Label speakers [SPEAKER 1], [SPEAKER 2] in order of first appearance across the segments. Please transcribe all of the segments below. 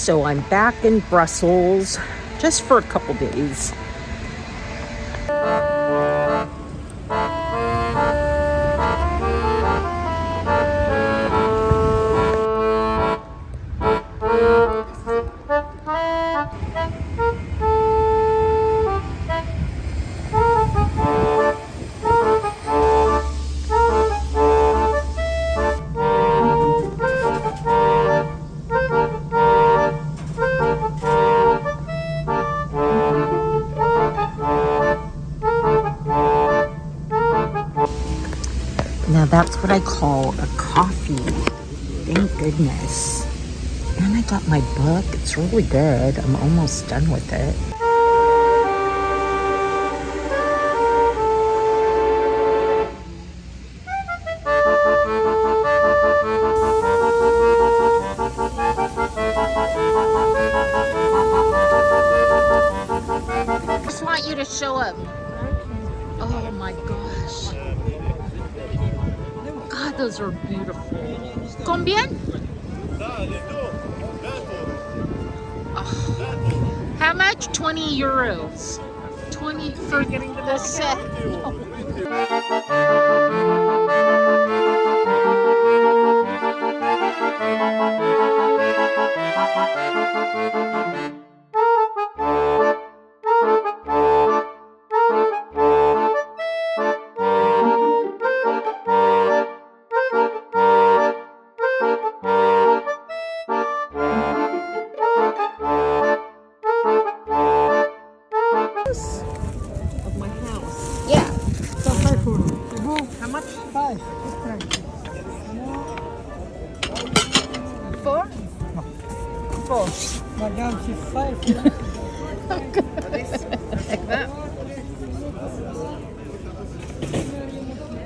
[SPEAKER 1] So I'm back in Brussels just for a couple days. Now that's what I call a coffee. Thank goodness. And I got my book. It's really good. I'm almost done with it. I just want you to show up. Oh my gosh. God, those are beautiful. Combien? Oh. How much? 20 euros. 20 for getting the set.
[SPEAKER 2] Of my house.
[SPEAKER 1] Yeah.
[SPEAKER 2] How much? 5.
[SPEAKER 1] Four?
[SPEAKER 2] 4. Madame, she's 5. Like that.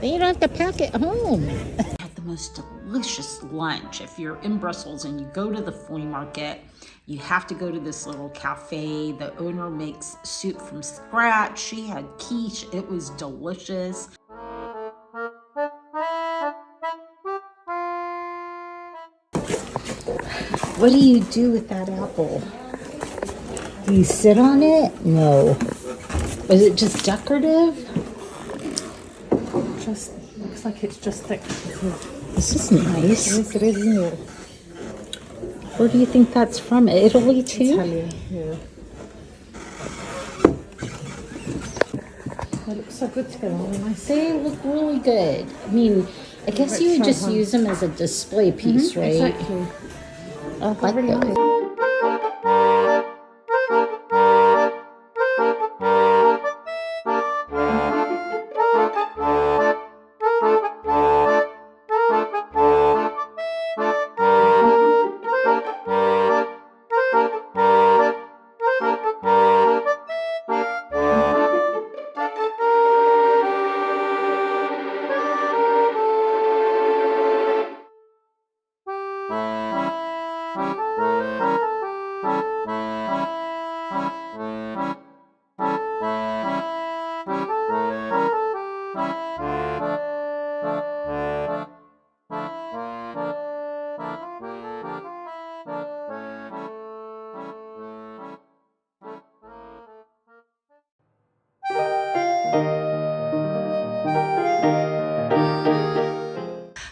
[SPEAKER 1] You don't have to pack it home. Had the most delicious lunch. If you're in Brussels and you go to the flea market, you have to go to this little cafe. The owner makes soup from scratch. She had quiche. It was delicious. What do you do with that apple? Do you sit on it? No. Is it just decorative?
[SPEAKER 2] Just looks like it's just thick.
[SPEAKER 1] This is nice.
[SPEAKER 2] Yes, it is, isn't it?
[SPEAKER 1] Where do you think that's from? Italy too?
[SPEAKER 2] Italy, yeah. They look so good together, don't they?
[SPEAKER 1] They look really good. I mean, I guess you would just use them as a display piece, right?
[SPEAKER 2] Exactly.
[SPEAKER 1] I like
[SPEAKER 2] Really
[SPEAKER 1] those.
[SPEAKER 2] nice.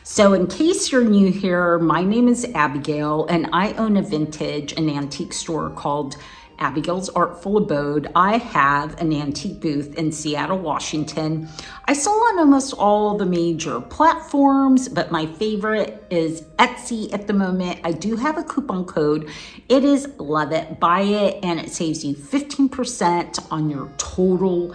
[SPEAKER 1] So in case you're new here, my name is Abigail and I own a vintage and antique store called Abigail's Artful Abode. I have an antique booth in Seattle, Washington. I sell on almost all the major platforms, but my favorite is Etsy at the moment. I do have a coupon code. It is Love It, Buy It, and it saves you 15% on your total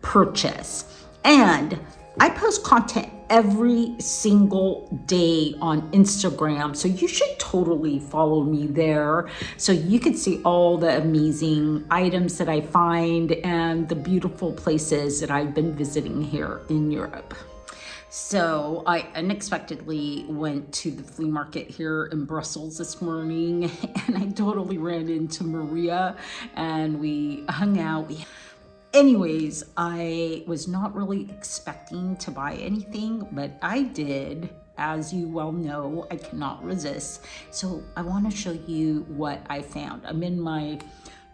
[SPEAKER 1] purchase. And I post content every single day on Instagram, so you should totally follow me there so you can see all the amazing items that I find and the beautiful places that I've been visiting here in Europe. So I unexpectedly went to the flea market here in Brussels this morning and I totally ran into Maria and we hung out. Anyways, I was not really expecting to buy anything, but I did. as you well know, I cannot resist. So I want to show you what I found. I'm in my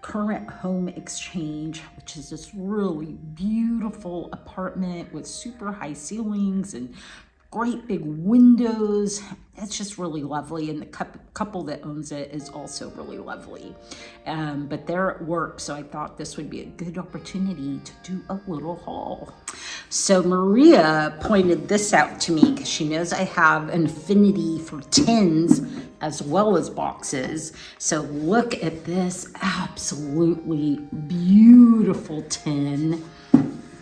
[SPEAKER 1] current home exchange, which is this really beautiful apartment with super high ceilings and great big windows. It's just really lovely, and the couple that owns it is also really lovely. But they're at work, so I thought this would be a good opportunity to do a little haul. So Maria pointed this out to me because she knows I have an affinity for tins as well as boxes. So look at this absolutely beautiful tin.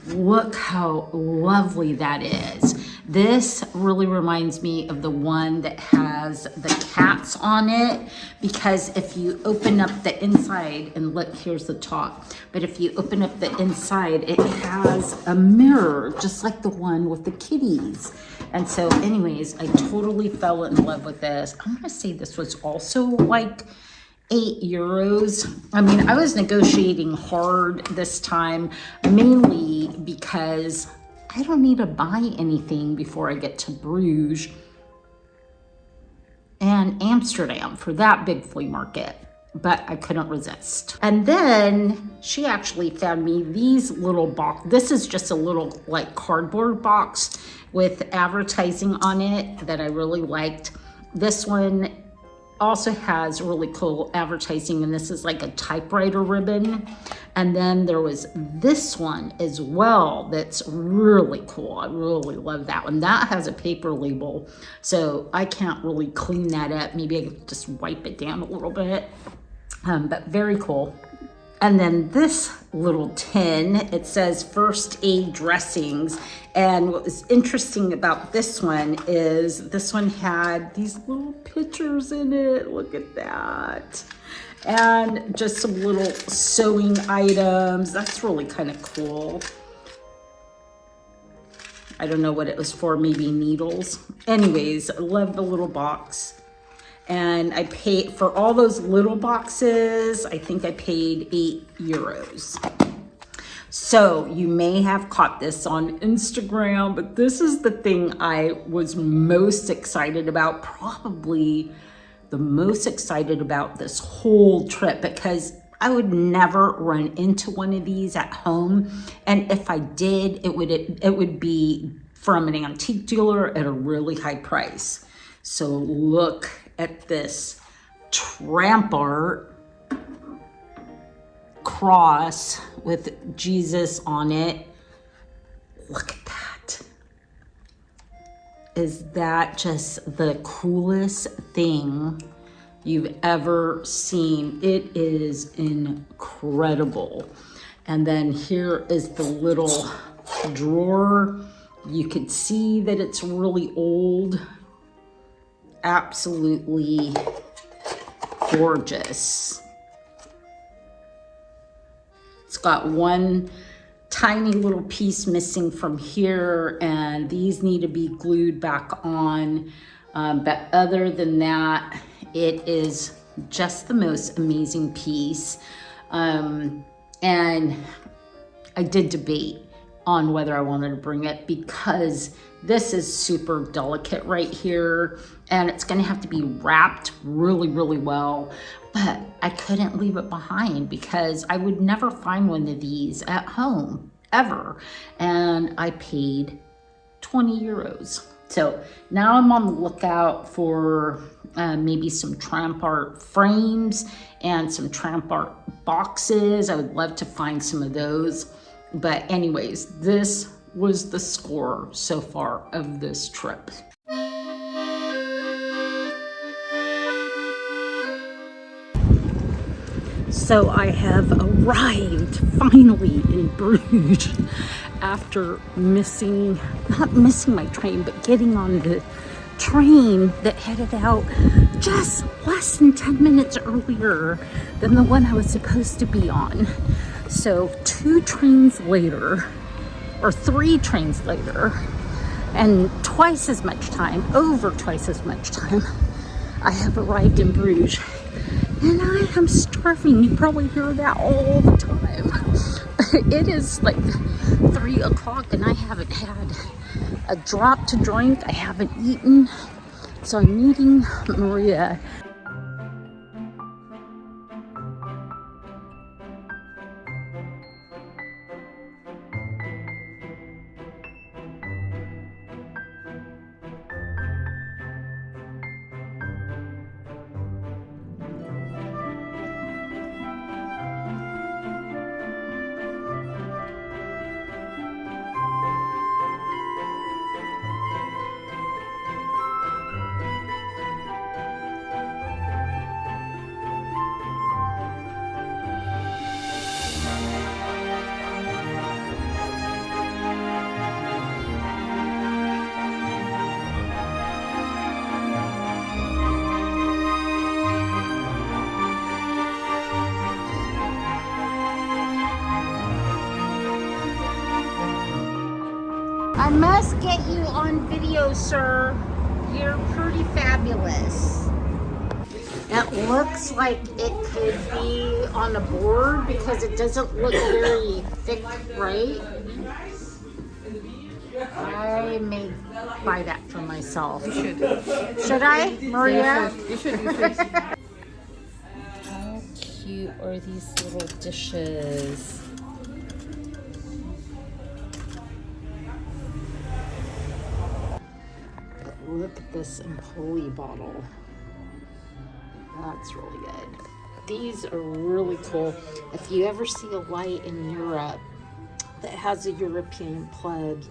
[SPEAKER 1] Look how lovely that is. This really reminds me of the one that has the cats on it, because if you open up the inside, and look, here's the top, but if you open up the inside, it has a mirror just like the one with the kitties. And so anyways, I totally fell in love with this. I'm gonna say this was also like €8. I mean, I was negotiating hard this time, mainly because I don't need to buy anything before I get to Bruges and Amsterdam for that big flea market, but I couldn't resist. And then she actually found me these little box. This is just a little like cardboard box with advertising on it that I really liked. This one also has really cool advertising, and this is like a typewriter ribbon. And then there was this one as well that's really cool. I really love that one. That has a paper label, so I can't really clean that up. Maybe I could just wipe it down a little bit, but very cool. And then this little tin, it says first aid dressings. And what was interesting about this one is this one had these little pictures in it. Look at that. And just some little sewing items. That's really kind of cool. I don't know what it was for, maybe needles. Anyways, I love the little box. And I paid for all those little boxes, I think I paid €8. So you may have caught this on Instagram, but this is the thing I was most excited about, probably the most excited about this whole trip, because I would never run into one of these at home. And if I did, it would be from an antique dealer at a really high price. So look at this tramp art cross with Jesus on it. Look at that. Is that just the coolest thing you've ever seen? It is incredible. And then here is the little drawer. You could see that it's really old. Absolutely gorgeous. It's got one tiny little piece missing from here, and these need to be glued back on. But other than that, it is just the most amazing piece. And I did debate on whether I wanted to bring it, because this is super delicate right here, and it's gonna have to be wrapped really, really well. But I couldn't leave it behind because I would never find one of these at home, ever. And I paid €20. So now I'm on the lookout for maybe some tramp art frames and some tramp art boxes. I would love to find some of those. But anyways, this was the score so far of this trip. So I have arrived finally in Bruges after not missing my train, but getting on the train that headed out just less than 10 minutes earlier than the one I was supposed to be on. So 2 trains later, or 3 trains later, and twice as much time, over twice as much time, I have arrived in Bruges. And I am starving. You probably hear that all the time. It is like 3 o'clock and I haven't had a drop to drink. I haven't eaten, so I'm meeting Maria. I must get you on video, sir. You're pretty fabulous. It looks like it could be on a board because it doesn't look very thick, right? I may buy that for myself.
[SPEAKER 2] You should.
[SPEAKER 1] Should I, Maria?
[SPEAKER 2] You should.
[SPEAKER 1] How cute are these little dishes? Look at this Empoli bottle. That's really good. These are really cool. If you ever see a light in Europe that has a European plug,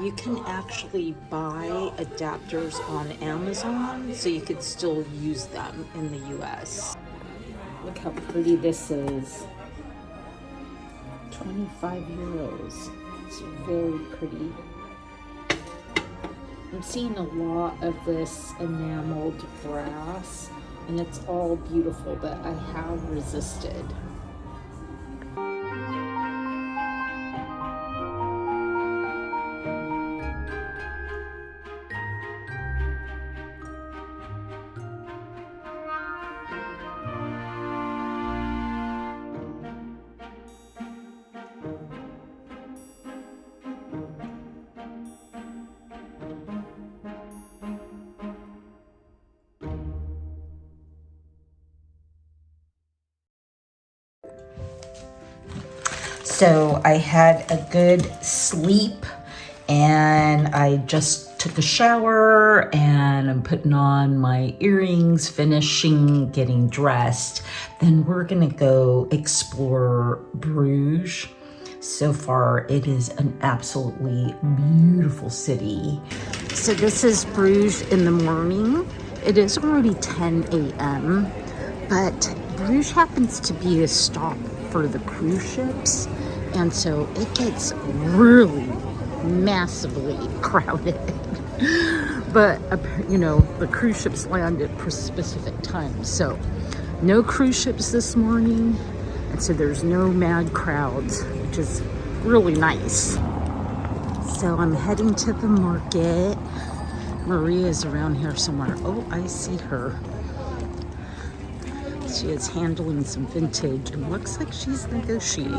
[SPEAKER 1] you can actually buy adapters on Amazon so you could still use them in the US. Look how pretty this is. 25 euros. It's very pretty. I'm seeing a lot of this enameled brass, and it's all beautiful, but I have resisted. So I had a good sleep and I just took a shower and I'm putting on my earrings, finishing getting dressed. Then we're gonna go explore Bruges. So far, it is an absolutely beautiful city. So this is Bruges in the morning. It is already 10 a.m., but Bruges happens to be a stop for the cruise ships. And so it gets really massively crowded. But, you know, the cruise ships land at specific times. So no cruise ships this morning. And so there's no mad crowds, which is really nice. So I'm heading to the market. Maria's around here somewhere. Oh, I see her. She is handling some vintage and looks like she's negotiating.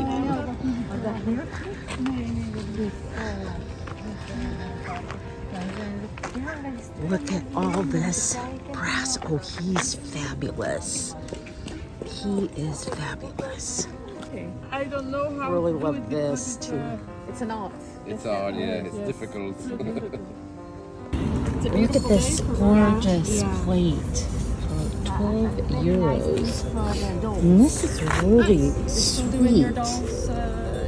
[SPEAKER 1] Look at all this brass. Oh, he's fabulous. He is fabulous.
[SPEAKER 2] I don't know how.
[SPEAKER 1] Really love this too.
[SPEAKER 2] It's an art.
[SPEAKER 3] It's hard, yeah, it's difficult.
[SPEAKER 1] Look at this gorgeous plate. 12 euros. And this is really sweet.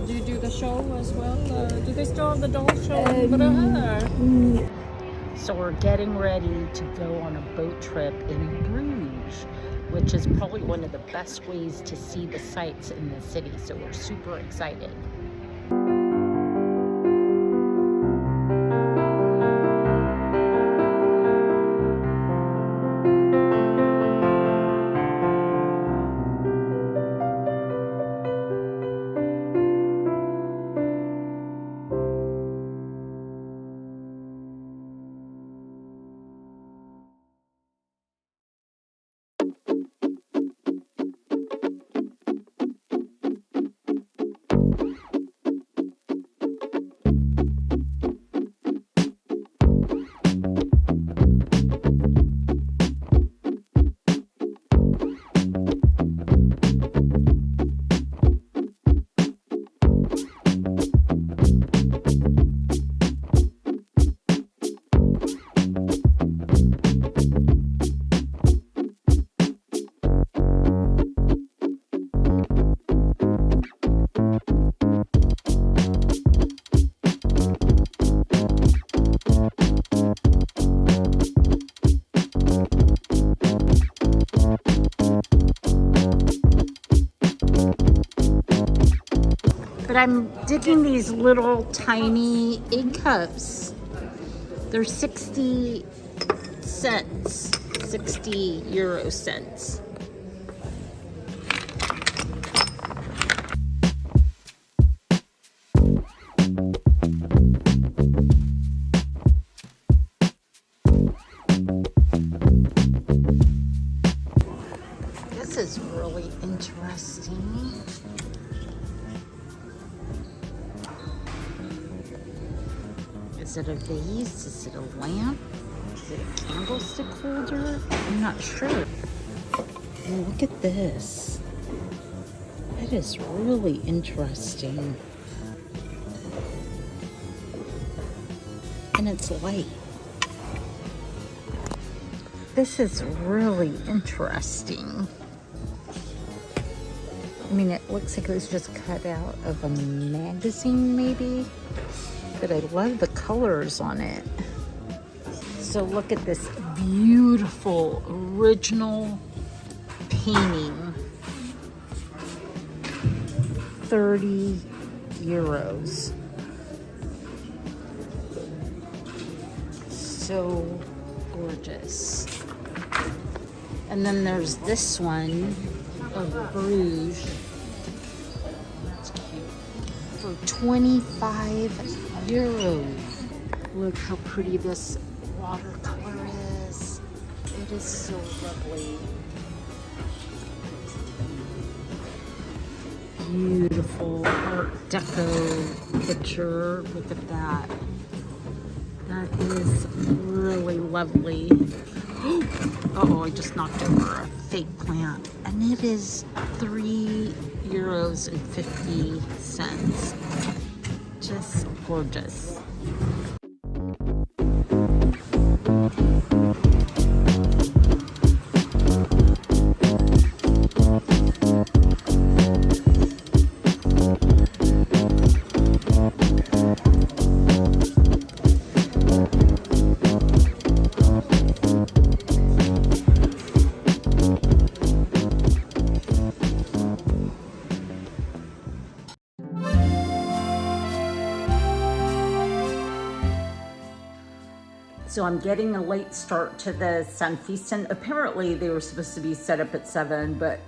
[SPEAKER 2] Do you do the show as well? Do they still have the doll show in Bruge?
[SPEAKER 1] So we're getting ready to go on a boat trip in Bruges, which is probably one of the best ways to see the sights in the city. So we're super excited. I'm digging these little tiny egg cups. They're 60 cents, 60 euro cents. This is really interesting. Is it a vase? Is it a lamp? Is it a candlestick holder? I'm not sure. Oh, look at this. That is really interesting. And it's light. This is really interesting. I mean, it looks like it was just cut out of a magazine, maybe. But I love the colors on it. So look at this beautiful original painting. 30 euros. So gorgeous. And then there's this one of Bruge. That's cute. For 25 euros. Look how pretty this watercolor is. It is so lovely. Beautiful Art Deco picture. Look at that. That is really lovely. Oh, I just knocked over a fake plant. And it is 3 euros and 50 cents. Just gorgeous. So I'm getting a late start to the Zan Feesten. Apparently they were supposed to be set up at 7, but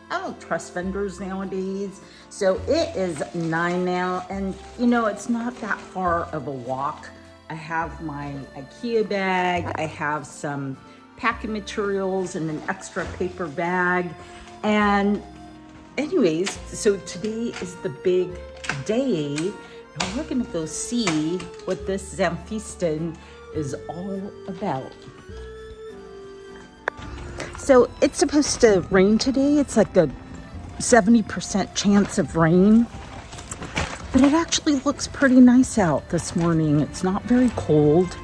[SPEAKER 1] I don't trust vendors nowadays. So it is 9 now, and you know, it's not that far of a walk. I have my IKEA bag, I have some packing materials and an extra paper bag. And anyways, so today is the big day. And we're gonna go see what this Zan Feesten is all about. So it's supposed to rain today. It's like a 70% chance of rain, but it actually looks pretty nice out this morning. It's not very cold.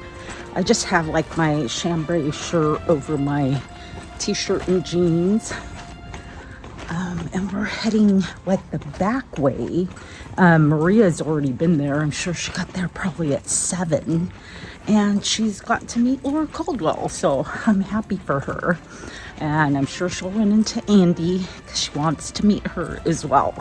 [SPEAKER 1] I just have like my chambray shirt over my t-shirt and jeans. And we're heading like the back way. Maria's already been there. I'm sure she got there probably at 7. And she's got to meet Laura Caldwell, so I'm happy for her. And I'm sure she'll run into Andi because she wants to meet her as well.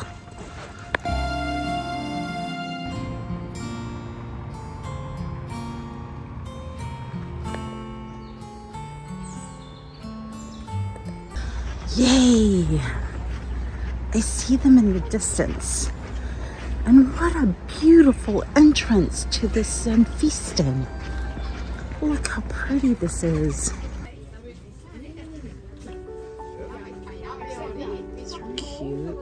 [SPEAKER 1] Yay! I see them in the distance. And what a beautiful entrance to this Zan Feesten. Look how pretty this is. These are cute.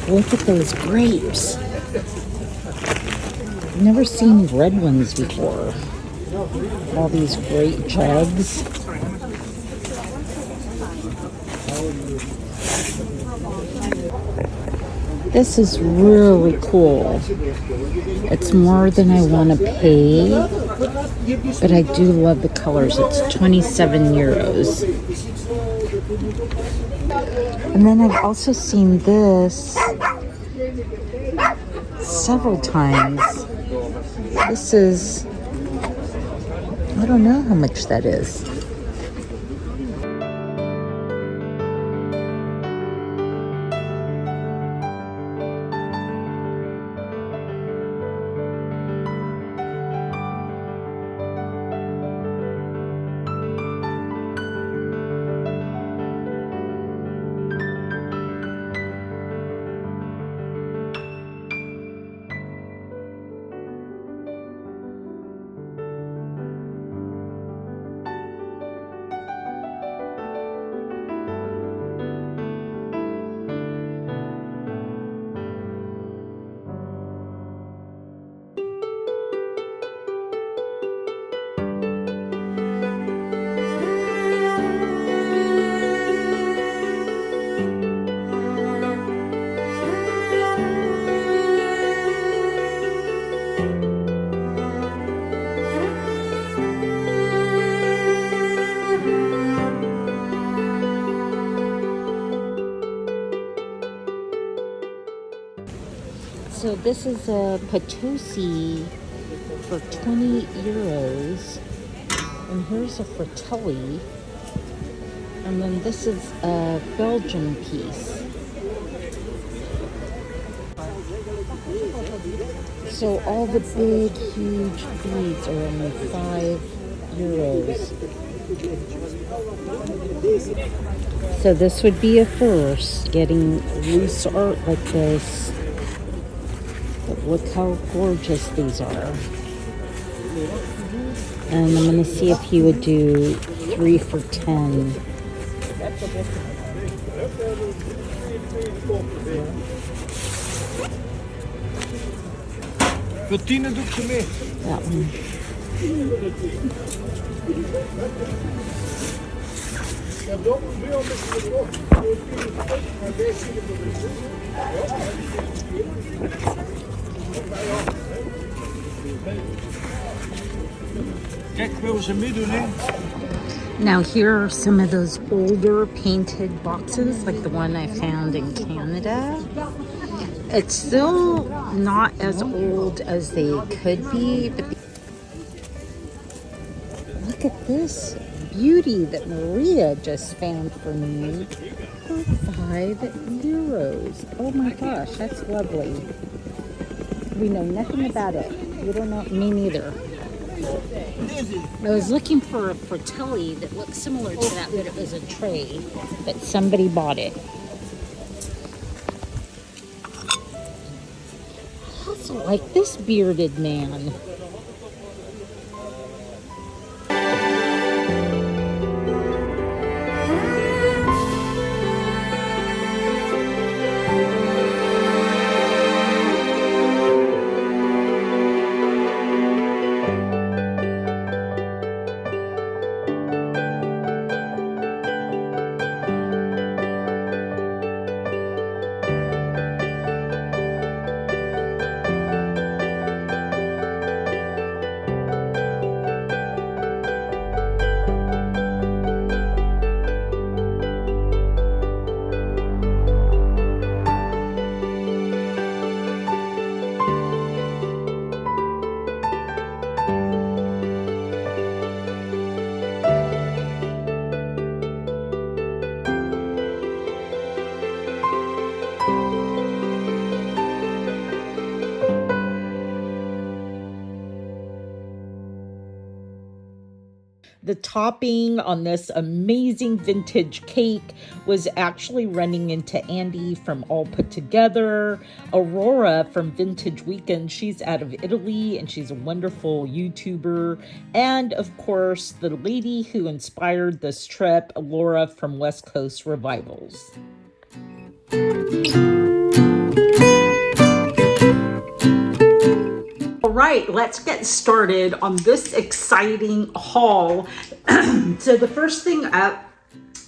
[SPEAKER 1] Look at those grapes. never seen red ones before. All these great jugs. This is really cool. It's more than I want to pay, but I do love the colors. It's 27 euros. And then I've also seen this several times. This is, I don't know how much that is. So this is a Potosi for 20 euros. And here's a Fratelli. And then this is a Belgian piece. So all the big, huge beads are only 5 euros. So this would be a first, getting loose art like this. But look how gorgeous these are. And I'm going to see if he would do 3 for 10.
[SPEAKER 4] Voor 10 doe ik ze mee.
[SPEAKER 1] That one.
[SPEAKER 4] Kijk, willen ze meedoen, hè?
[SPEAKER 1] Now here are some of those older painted boxes, like the one I found in Canada. It's still not as old as they could be, but look at this beauty that Maria just found for me for 5 euros. Oh my gosh, that's lovely. We know nothing about it. You don't know, me neither. I was looking for a Fratelli that looked similar to that, but it was a tray, but somebody bought it. I also like this bearded man. The topping on this amazing vintage cake was actually running into Andi from All Put Together. Aurora from Vintage Weekends, she's out of Italy and she's a wonderful YouTuber. And of course, the lady who inspired this trip, Laura from West Coast Revivals. right, let's get started on this exciting haul. So the first thing up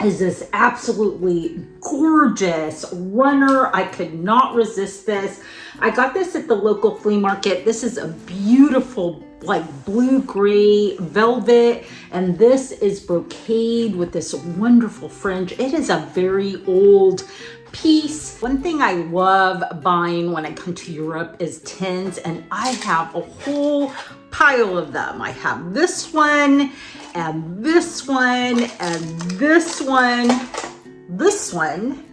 [SPEAKER 1] is this absolutely gorgeous runner. I could not resist this. I got this at the local flea market. This is a beautiful like blue-gray velvet, and this is brocade with this wonderful fringe. It is a very old piece. One thing I love buying when I come to Europe is tins, and I have a whole pile of them. I have this one and this one and this one. This one,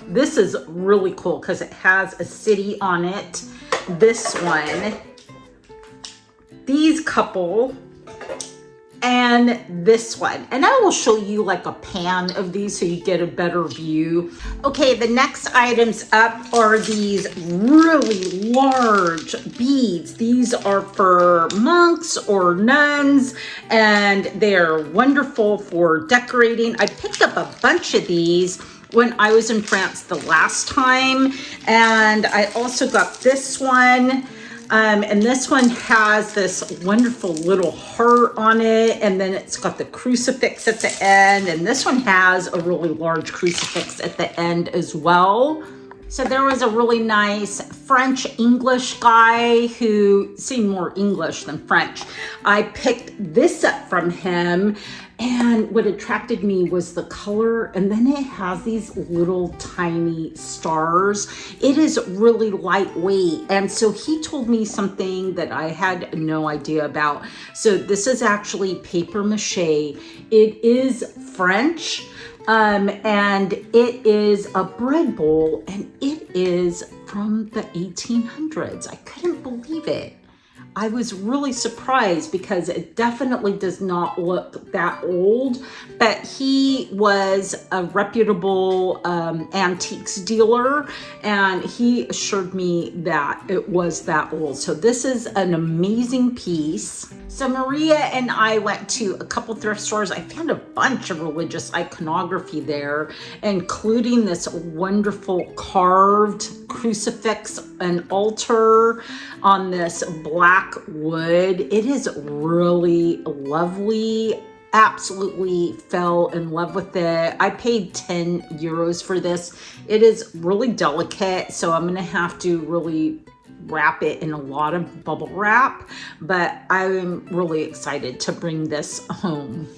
[SPEAKER 1] this is really cool because it has a city on it. This one, these couple, and this one. And I will show you like a pan of these so you get a better view. Okay, the next items up are these really large beads. These are for monks or nuns, and they're wonderful for decorating. I picked up a bunch of these when I was in France the last time, and I also got this one. And this one has this wonderful little heart on it, and then it's got the crucifix at the end, and this one has a really large crucifix at the end as well. So there was a really nice French-English guy who seemed more English than French. I picked this up from him, and what attracted me was the color, and then it has these little tiny stars. It is really lightweight, and so he told me something that I had no idea about. So this is actually paper mache. It is French, and it is a bread bowl, and it is from the 1800s. I couldn't believe it. I was really surprised because it definitely does not look that old, but he was a reputable antiques dealer, and he assured me that it was that old. So this is an amazing piece. So Maria and I went to a couple thrift stores. I found a bunch of religious iconography there, including this wonderful carved crucifix and altar on this black wood. It is really lovely. Absolutely fell in love with it. I paid 10 euros for this. It is really delicate, so I'm gonna have to really wrap it in a lot of bubble wrap, but I'm really excited to bring this home.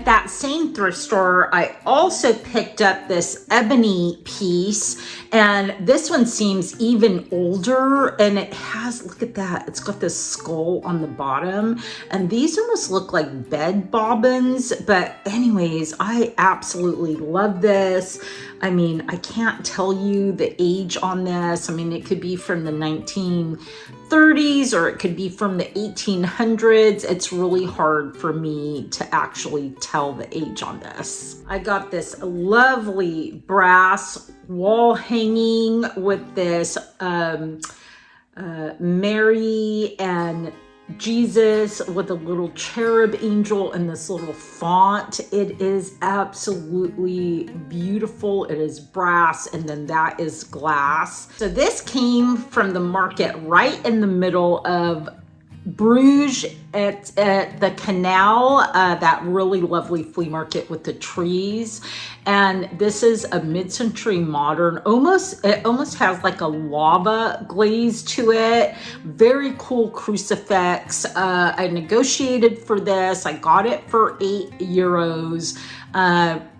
[SPEAKER 1] That same thrift store, I also picked up this ebony piece, and this one seems even older, and it has, look at that, it's got this skull on the bottom, and these almost look like bed bobbins, but anyways, I absolutely love this. I mean, I can't tell you the age on this. I mean, it could be from the 1930s or it could be from the 1800s. It's really hard for me to actually tell the age on this. I got this lovely brass wall hanging with this Mary and Jesus with a little cherub angel and this little font. It is absolutely beautiful. It is brass, and then that is glass. So this came from the market right in the middle of Bruges at the canal, that really lovely flea market with the trees. And this is a mid-century modern, it almost has like a lava glaze to it. Very cool crucifix. I negotiated for this. I got it for 8 euros.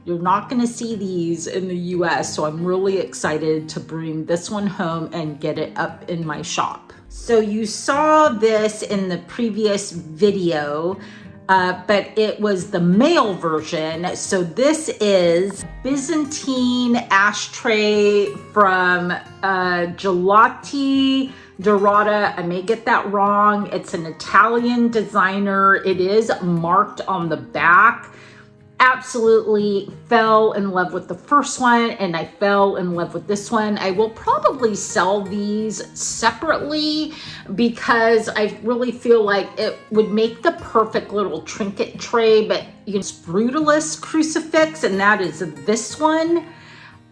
[SPEAKER 1] You're not going to see these in the US, so I'm really excited to bring this one home and get it up in my shop. So you saw this in the previous video, but it was the male version. So this is Byzantine ashtray from Gelati Dorata. I may get that wrong. It's an Italian designer. It is marked on the back. Absolutely fell in love with the first one, and I fell in love with this one. I will probably sell these separately because I really feel like it would make the perfect little trinket tray, but you know, Brutalist crucifix, and that is this one.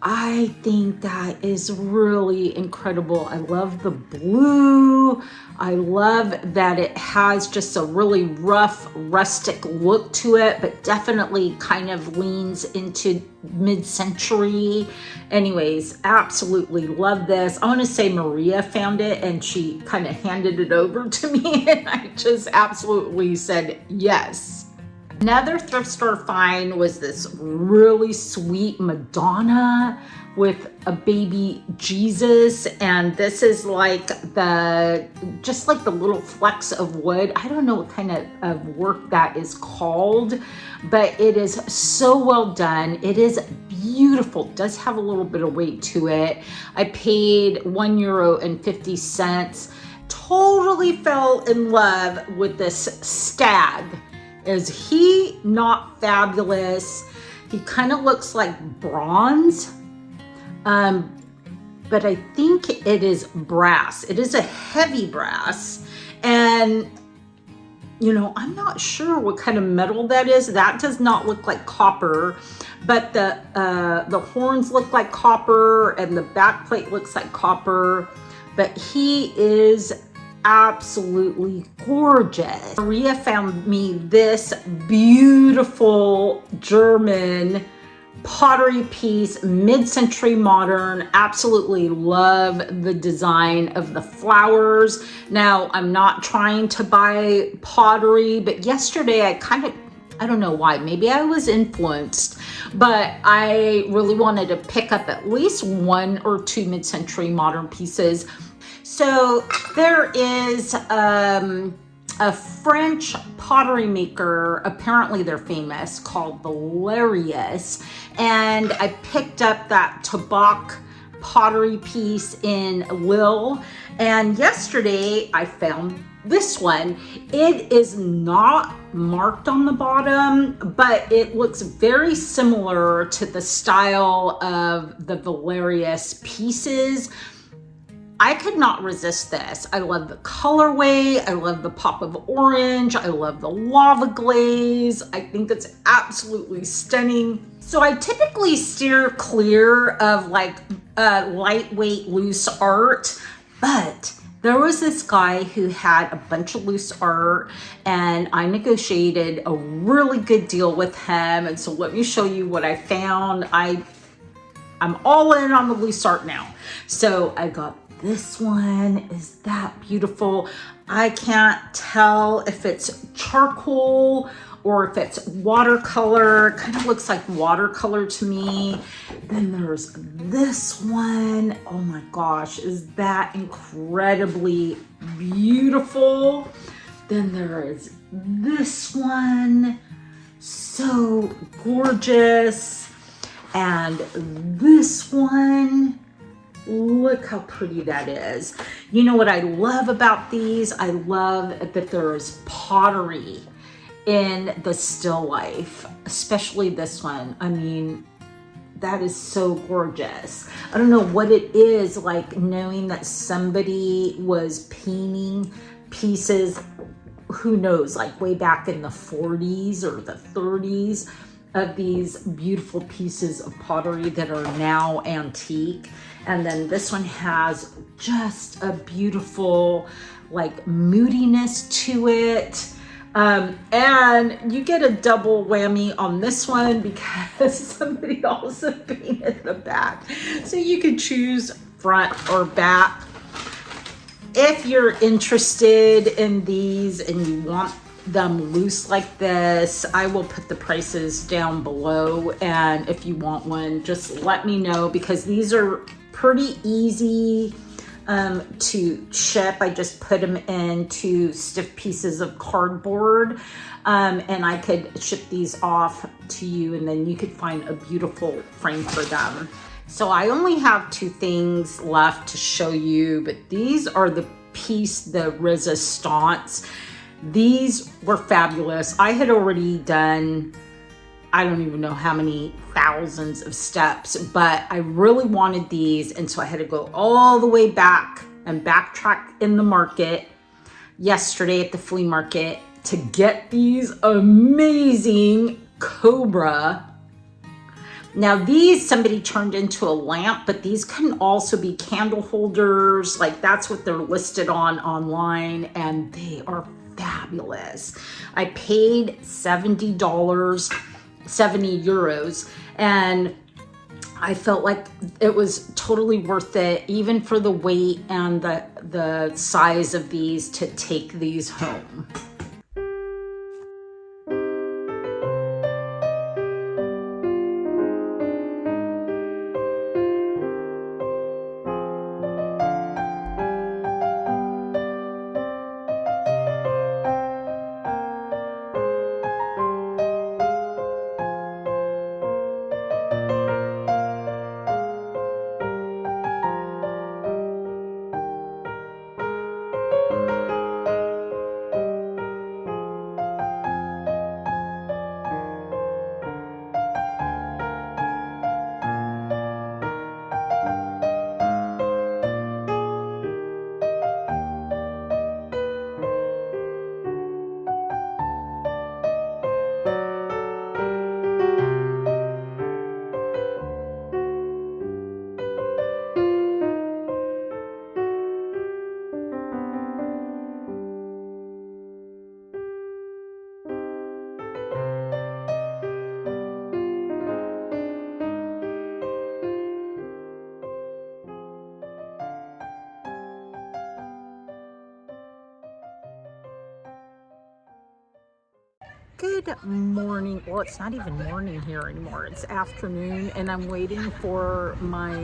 [SPEAKER 1] I think that is really incredible. I love the blue. I love that it has just a really rough, rustic look to it, but definitely kind of leans into mid-century. Anyways, absolutely love this. I want to say Maria found it and she kind of handed it over to me and I just absolutely said yes. Another thrift store find was this really sweet Madonna with a baby Jesus, and this is like just like the little flecks of wood. I don't know what kind of work that is called, but it is so well done. It is beautiful. It does have a little bit of weight to it. I paid €1.50. Totally fell in love with this stag. Is he not fabulous? He kind of looks like bronze, but I think it is brass. It is a heavy brass, and you know, I'm not sure what kind of metal that is. That does not look like copper, but the horns look like copper and the back plate looks like copper, but he is absolutely gorgeous. Maria found me this beautiful German pottery piece, mid-century modern. Absolutely love the design of the flowers. Now, I'm not trying to buy pottery, but yesterday I don't know why, maybe I was influenced, but I really wanted to pick up at least 1 or 2 mid-century modern pieces. So there is a French pottery maker, apparently they're famous, called Valerius, and I picked up that Tabak pottery piece in Lille, and yesterday I found this one. It is not marked on the bottom, but it looks very similar to the style of the Valerius pieces. I could not resist this. I love the colorway. I love the pop of orange. I love the lava glaze. I think it's absolutely stunning. So I typically steer clear of like lightweight loose art, but there was this guy who had a bunch of loose art and I negotiated a really good deal with him. And so let me show you what I found. I'm all in on the loose art now. So I got this one. Is that beautiful? I can't tell if it's charcoal or if it's watercolor. It kind of looks like watercolor to me. Then there's this one. Oh my gosh, is that incredibly beautiful? Then there is this one. So gorgeous. And this one. Look how pretty that is. You know what I love about these? I love that there's pottery in the still life, especially this one. I mean, that is so gorgeous. I don't know what it is like knowing that somebody was painting pieces, who knows, like way back in the 40s or the 30s, of these beautiful pieces of pottery that are now antique. And then this one has just a beautiful like moodiness to it. And you get a double whammy on this one because somebody also painted the back. So you could choose front or back. If you're interested in these and you want them loose like this, I will put the prices down below, and if you want one, just let me know, because these are pretty easy to ship. I just put them into stiff pieces of cardboard, and I could ship these off to you, and then you could find a beautiful frame for them. So I only have 2 things left to show you, but these are the Resistance. These were fabulous. I had already done, I don't even know how many thousands of steps, but I really wanted these. And so I had to go all the way back and backtrack in the market yesterday at the flea market to get these amazing cobra Now these somebody turned into a lamp, but these can also be candle holders. Like that's what they're listed on online, and they are fabulous. I paid $70, 70 euros, and I felt like it was totally worth it, even for the weight and the size of these, to take these home. Good morning. Well, it's not even morning here anymore. It's afternoon, and I'm waiting for my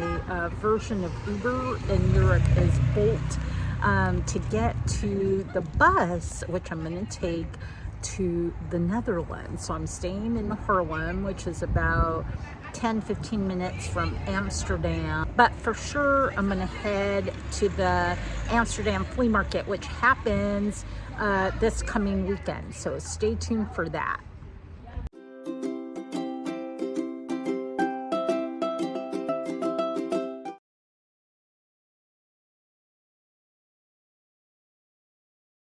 [SPEAKER 1] version of Uber in Europe is Bolt to get to the bus, which I'm going to take to the Netherlands. So I'm staying in Haarlem, which is about 10-15 minutes from Amsterdam. But for sure, I'm going to head to the Amsterdam flea market, which happens this coming weekend. So stay tuned for that.